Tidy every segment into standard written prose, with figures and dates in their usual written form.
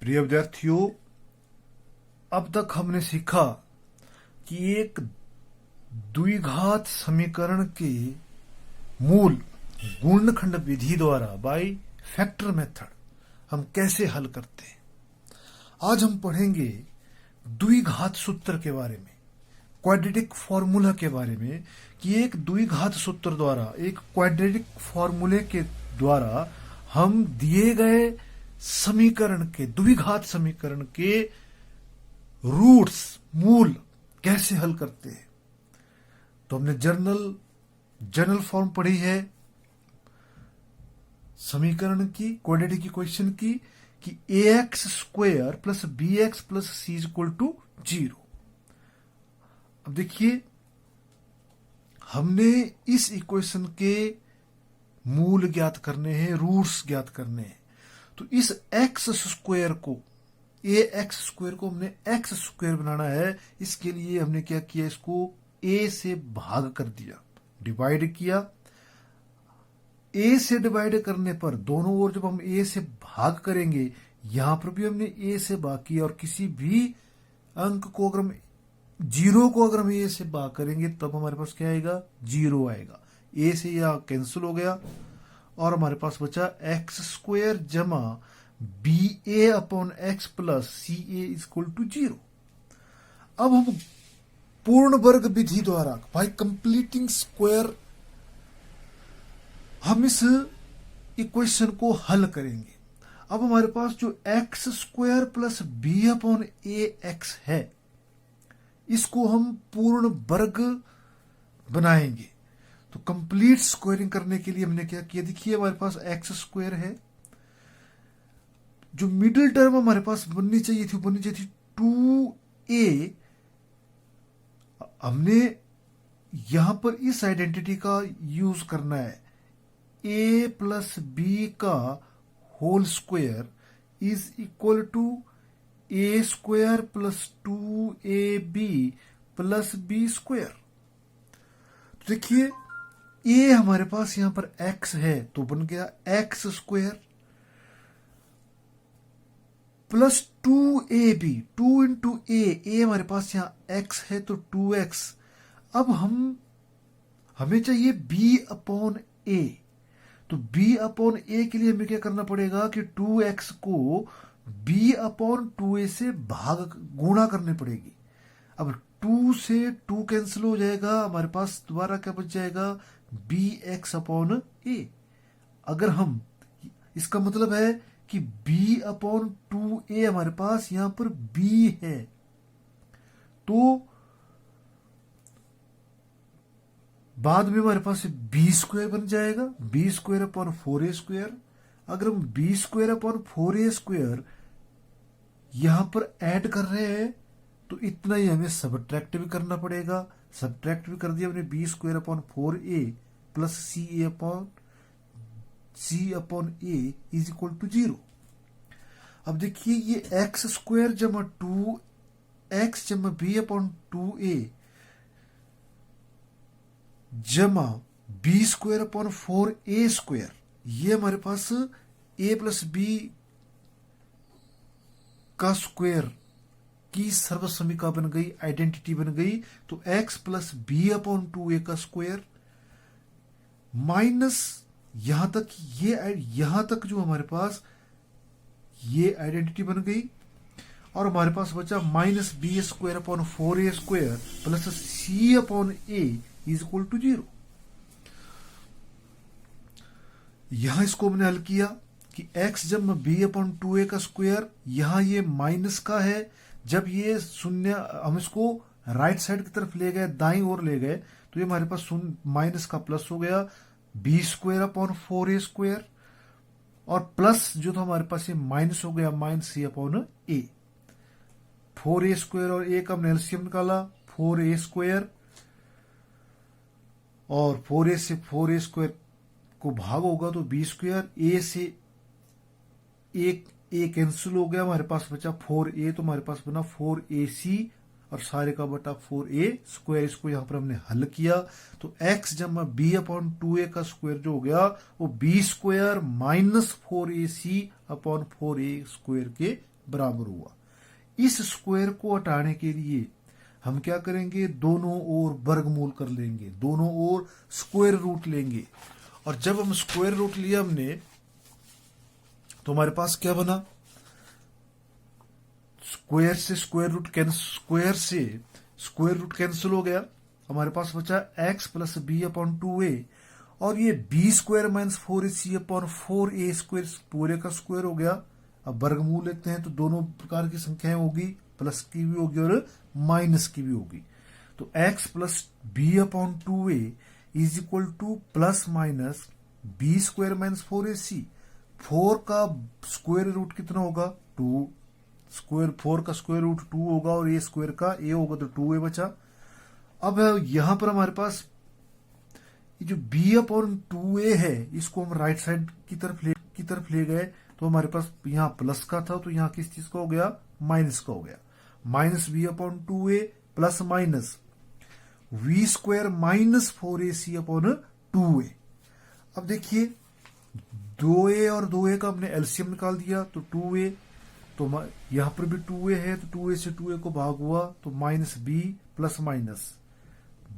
प्रिय विद्यार्थियों, अब तक हमने सीखा कि एक द्विघात समीकरण के मूल गुणनखंड विधि द्वारा बाय फैक्टर मेथड हम कैसे हल करते हैं। आज हम पढ़ेंगे द्विघात सूत्र के बारे में, क्वाड्रेटिक फॉर्मूला के बारे में, कि एक द्विघात सूत्र द्वारा, एक क्वाड्रेटिक फॉर्मूले के द्वारा हम दिए गए समीकरण के, द्विघात समीकरण के रूट्स, मूल कैसे हल करते हैं। तो हमने जनरल फॉर्म पढ़ी है समीकरण की, क्वाड्रेटिक इक्वेशन की, कि ax square plus bx plus c is equal to 0। अब देखिए, हमने इस इक्वेशन के मूल ज्ञात करने हैं, रूट्स ज्ञात करने हैं। तो इस एक्स स्क्वायर को, ax स्क्वायर को हमने एक्स स्क्वायर बनाना है। इसके लिए हमने क्या किया, इसको a से भाग कर दिया, डिवाइड किया। a से डिवाइड करने पर दोनों ओर जब हम a से भाग करेंगे, यहां पर भी हमने a से भाग किया, और किसी भी अंक को अगर हम 0 को अगर हम a से भाग करेंगे तब हमारे पास क्या आएगा, 0 आएगा। a से यह कैंसिल हो गया और हमारे पास बचा एक्स स्क्वायर जमा b a upon x plus c a equal to 0। अब हम पूर्ण वर्ग विधि द्वारा, बाय कंप्लीटिंग स्क्वायर, हम इस इक्वेशन को हल करेंगे। अब हमारे पास जो X square plus B upon A X है, इसको हम पूर्ण वर्ग बनाएंगे। तो कंप्लीट स्क्वायरिंग करने के लिए हमने क्या किया, देखिए हमारे पास एक्स स्क्वायर है, जो मिडिल टर्म हमारे पास बननी चाहिए थी 2a। हमने यहां पर इस आइडेंटिटी का यूज करना है, a प्लस बी का whole square is equal to a square plus 2ab plus b square. तो देखिए, a हमारे पास यहां पर x है, तो बन गया x square plus 2ab, 2 into a हमारे पास यहां x है तो 2x। अब हमें चाहिए b अपॉन a। तो b अपॉन a के लिए हमें क्या करना पड़ेगा कि 2x को b अपॉन 2a से गुणा करनी पड़ेगी। अब 2 से 2 कैंसिल हो जाएगा, हमारे पास दोबारा क्या बच जाएगा, bx अपॉन a। अगर हम, इसका मतलब है कि b अपॉन 2a हमारे पास यहां पर b है, तो बाद में हमारे पास बी स्क्वायर बन जाएगा, B square upon 4a square. अगर हम B square upon 4a square यहां पर ऐड कर रहे हैं तो इतना ही हमें सबट्रैक्ट भी करना पड़ेगा। सबट्रैक्ट भी कर दिया हमने, b square upon 4a plus c upon a is equal to 0। अब देखिए, ये एक्स स्क्वायर जमा 2x जमा बी अपॉन 2a जमा B square upon 4a square, ये हमारे पास a प्लस बी का स्क्वायर की सर्वसमीका बन गई, आइडेंटिटी बन गई। तो x plus B upon 2a का स्क्वायर माइनस यहां तक जो हमारे पास ये आइडेंटिटी बन गई, और हमारे पास बचा minus b square upon 4a square plus c upon a is equal to 0। यहां इसको हमने हल किया कि x जब b अपॉन 2a का स्क्वायर, यहां ये माइनस का है, जब ये शून्य हम इसको राइट साइड की तरफ ले गए, दाईं ओर ले गए, तो ये हमारे पास माइनस का प्लस हो गया, b square upon 4a square, और प्लस जो था हमारे पास ये माइनस हो गया, minus c upon a. 4a square और a का हमने एलसीएम निकाला, 4a स्क्वायर, और 4a से 4a स्क्वायर को भाग होगा तो बी स्क्वायर, a से एक a कैंसिल हो गया, हमारे पास बचा 4a, तो हमारे पास बना 4ac और सारे का बटा 4a स्क्वायर। इसको यहां पर हमने हल किया, तो x जमा b अपॉन 2a का स्क्वायर जो हो गया वो b square minus 4ac upon 4a square के बराबर हुआ। इस स्क्वायर को हटाने के लिए हम क्या करेंगे, दोनों ओर वर्गमूल कर लेंगे, दोनों ओर स्क्वायर रूट लेंगे। और जब हम स्क्वायर रूट लिया हमने तो हमारे पास क्या बना, स्क्वायर से स्क्वायर रूट कैंसिल हो गया, हमारे पास बचा x plus B upon 2a, और ये b square minus 4ac upon 4a square पूरे का स्क्वायर हो गया। अब वर्गमूल लेते हैं तो दोनों प्रकार की संख्याएं होगी, प्लस की भी होगी और माइनस की भी होगी। तो x plus B upon 2a is equal to plus minus b square minus 4ac। 4 का स्क्वायर रूट कितना होगा, 2, स्क्वायर 4 का स्क्वायर रूट 2 होगा और a स्क्वायर का a होगा तो 2a बचा। अब यहां पर हमारे पास ये जो b अपॉन 2a है इसको हम राइट साइड की तरफ ले गए तो हमारे पास यहाँ प्लस का था तो यहाँ किस चीज का हो गया, माइनस का हो गया। Minus b upon 2a plus minus v square minus 4ac upon 2a। अब देखिए 2a और 2a का हमने एलसीएम निकाल दिया तो 2a, तो यहां पर भी 2a है तो 2a से 2a को भाग हुआ तो minus b plus minus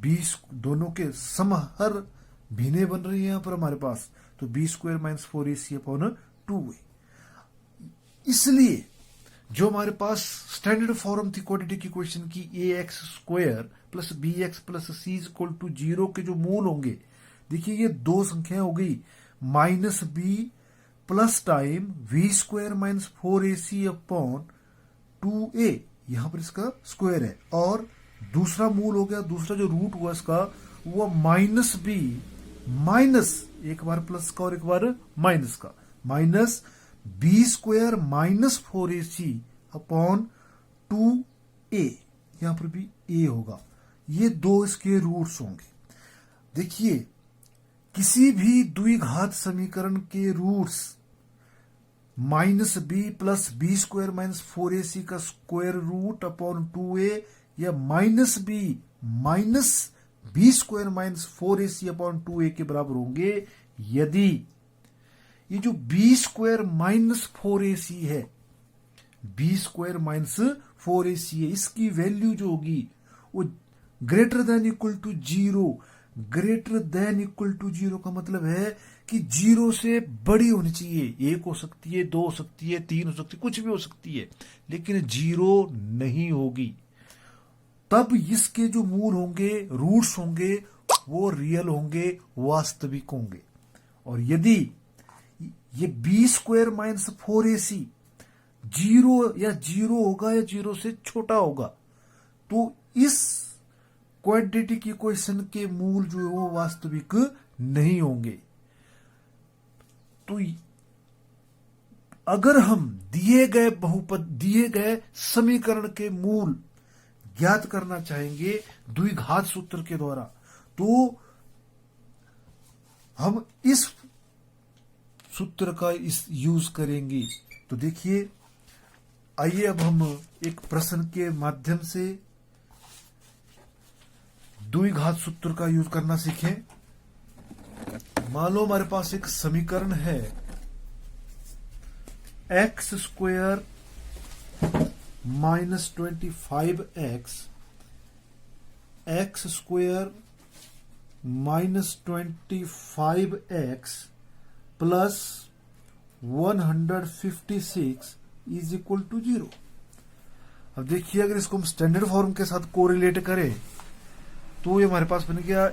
b, दोनों के समहर भिन्ने बन रही है यहां पर हमारे पास, तो b square minus 4ac upon 2a। इसलिए जो हमारे पास स्टैंडर्ड फॉर्म थी क्वाड्रेटिक इक्वेशन की, ax square plus bx plus c equal to 0 के जो मूल होंगे, देखिए ये दो संख्याएं हो गई, minus b plus time v square minus 4ac upon 2a, यहां पर इसका स्क्वायर है, और दूसरा मूल हो गया, दूसरा जो रूट हुआ इसका वो माइनस b माइनस एक बार प्लस का और एक बार माइनस का, minus b square minus 4ac upon 2a, यहां पर भी a होगा। ये दो इसके रूट्स होंगे। देखिए किसी भी द्विघात समीकरण के roots minus b plus b square minus 4ac का स्क्वायर रूट अपॉन 2a या minus b square minus 4ac upon 2a के बराबर होंगे यदि ये जो बी स्क्वायर माइनस 4ac है, बी स्क्वायर माइनस 4ac है, इसकी वैल्यू जो होगी वो greater than equal to 0। Greater than equal to 0 का मतलब है कि 0 से बड़ी होनी चाहिए, 1 हो सकती है, 2 हो सकती है, 3 हो सकती है, कुछ भी हो सकती है, लेकिन 0 नहीं होगी। तब इसके जो मूल होंगे, रूट्स होंगे, वो रियल होंगे, वास्तविक होंगे। और यदि ये बी स्क्वायर माइनस 4ac 0 होगा या 0 से छोटा होगा तो इस क्वाड्रेटिक इक्वेशन के मूल जो है वो वास्तविक नहीं होंगे। तो अगर हम दिए गए समीकरण के मूल ज्ञात करना चाहेंगे द्विघात सूत्र के द्वारा, तो हम इस सूत्र का यूज करेंगे। तो देखिए आइए अब हम एक प्रश्न के माध्यम से द्विघात सूत्र का यूज करना सीखें। मान लो हमारे पास एक समीकरण है x square minus 25x, x square minus 25x plus 156 is equal to 0। अब देखिए अगर इसको हम स्टैंडर्ड फॉर्म के साथ कोरिलेट करें तो ये हमारे पास बन गया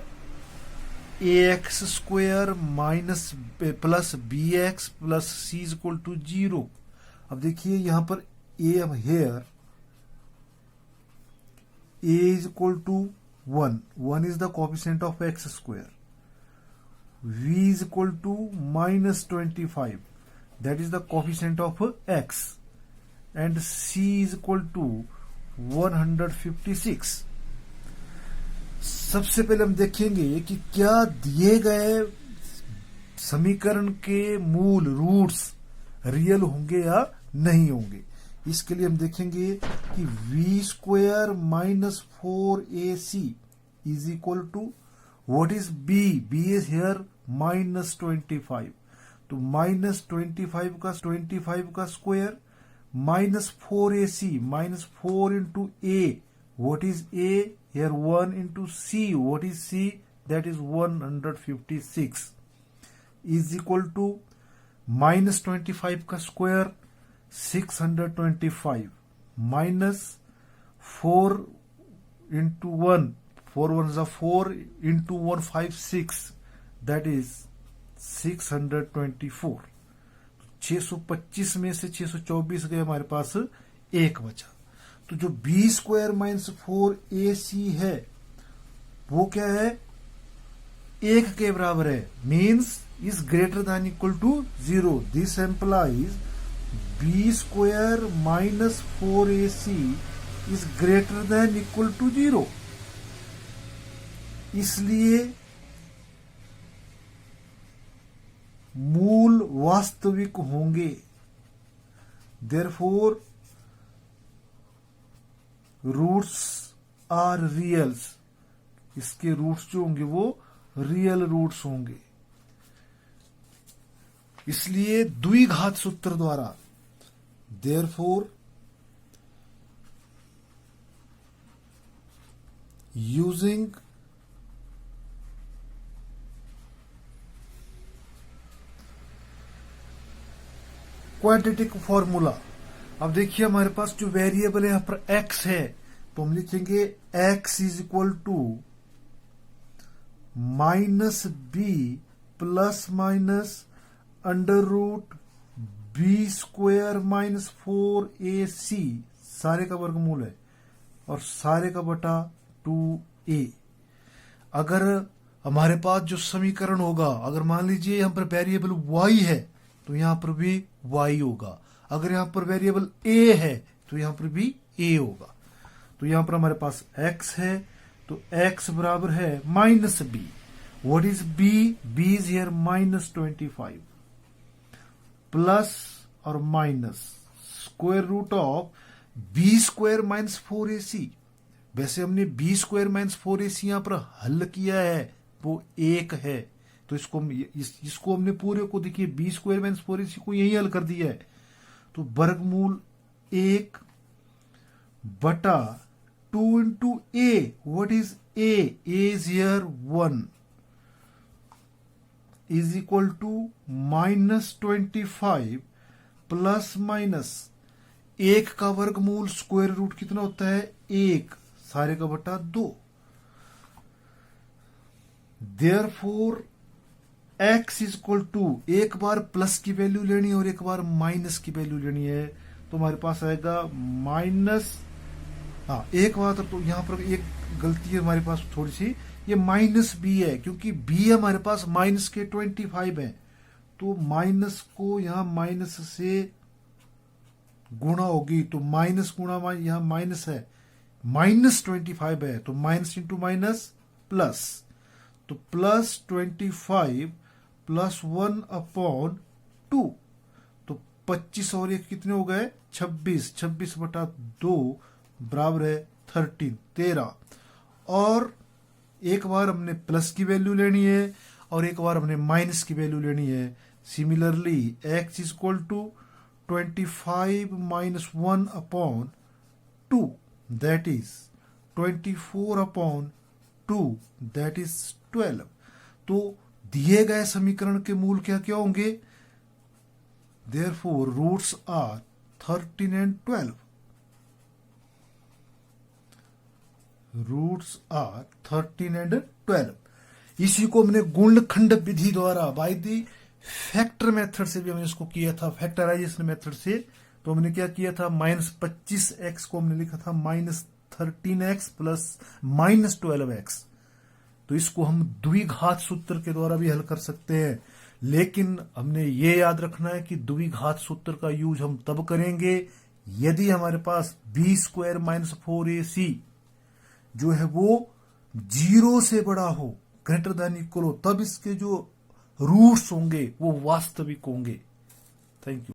ax square minus plus bx plus c is equal to 0। अब देखिए यहां पर a is equal to 1 is the coefficient of x square, v is equal to minus 25, that is the coefficient of x, and c is equal to 156। सबसे पहले हम देखेंगे कि क्या दिए गए समीकरण के मूल रूट्स रियल होंगे या नहीं होंगे। इसके लिए हम देखेंगे कि v square minus 4ac is equal to what is b? b is here minus 25, तो माइनस 25 का square -4ac, -4 into a, what is a? Here 1 into c, what is c? That is 156 is equal to -25 का square 625 minus 4 into 1, 4 1 is 4 into 156, that is 624. 625 में से 624 गए, हमारे पास एक बचा। तो जो बी स्क्वायर माइनस 4ac है वो क्या है? एक के बराबर है, means is greater than equal to 0। This implies b square minus 4ac is greater than equal to 0। इसलिए मूल वास्तविक होंगे। देयरफॉर रूट्स आर रियल्स, इसके रूट्स जो होंगे वो रियल रूट्स होंगे। इसलिए द्विघात सूत्र द्वारा, देयरफॉर यूजिंग क्वाड्रेटिक फॉर्मूला। अब देखिए हमारे पास जो वेरिएबल है यहां पर x है, तो हम लिखेंगे x is equal to minus b plus minus under root b square minus 4ac, सारे का वर्गमूल है, और सारे का बटा 2a। अगर हमारे पास जो समीकरण होगा, अगर मान लीजिए यहां पर वेरिएबल y है तो यहां पर भी y होगा, अगर यहां पर वेरिएबल a है तो यहां पर भी a होगा। तो यहां पर हमारे पास x है, तो x बराबर है minus B. What is b? b is here -25 plus और minus square root of B square minus 4ac। वैसे हमने बी स्क्वायर माइनस 4ac यहां पर हल किया है, वो एक है, तो इसको हमने पूरे को देखिए बी स्क्वायर माइनस 4ac को यही हल कर दिया है। तो वर्गमूल 1 बटा 2 into a. What is a? A is here 1 is equal to -25 plus minus 1 का वर्गमूल स्क्वायर रूट कितना होता है? 1, सारे का बटा 2। Therefore x is equal to, एक बार प्लस की वैल्यू लेनी है और एक बार माइनस की वैल्यू लेनी है, तो हमारे पास आएगा माइनस, हाँ एक बात तो यहां पर एक गलती है हमारे पास थोड़ी सी, ये माइनस बी है, क्योंकि बी हमारे पास माइनस के 25 है, तो माइनस को यहां माइनस से गुणा होगी, तो माइनस गुणा यहां माइनस है, -25 है, तो माइनस इंटू माइनस प्लस, तो प्लस 25 प्लस 1/2, तो 25 और 1 कितने हो गए? 26, 26 बटा 2 बराबर है 13। और एक बार हमने प्लस की वैल्यू लेनी है और एक बार हमने माइनस की वैल्यू लेनी है। Similarly x is equal to 25 minus 1/2, that is 24/2, that is 12। तो दिए गए समीकरण के मूल क्या क्या होंगे? Therefore roots are 13 and 12। Roots are 13 and 12। इसी को हमने गुणनखंड विधि द्वारा बाय द फैक्टर मेथड से भी हमने इसको किया था, फैक्टराइजेशन मेथड से। तो हमने क्या किया था? -25x को हमने लिखा था -13x प्लस -12x। तो इसको हम द्विघात सूत्र के द्वारा भी हल कर सकते हैं, लेकिन हमने ये याद रखना है कि द्विघात सूत्र का यूज हम तब करेंगे यदि हमारे पास बी स्क्वायर माइनस 4ac जो है वो 0 से बड़ा हो, ग्रेटर देन इक्वल हो, तब इसके जो रूट्स होंगे वो वास्तविक होंगे। Thank you.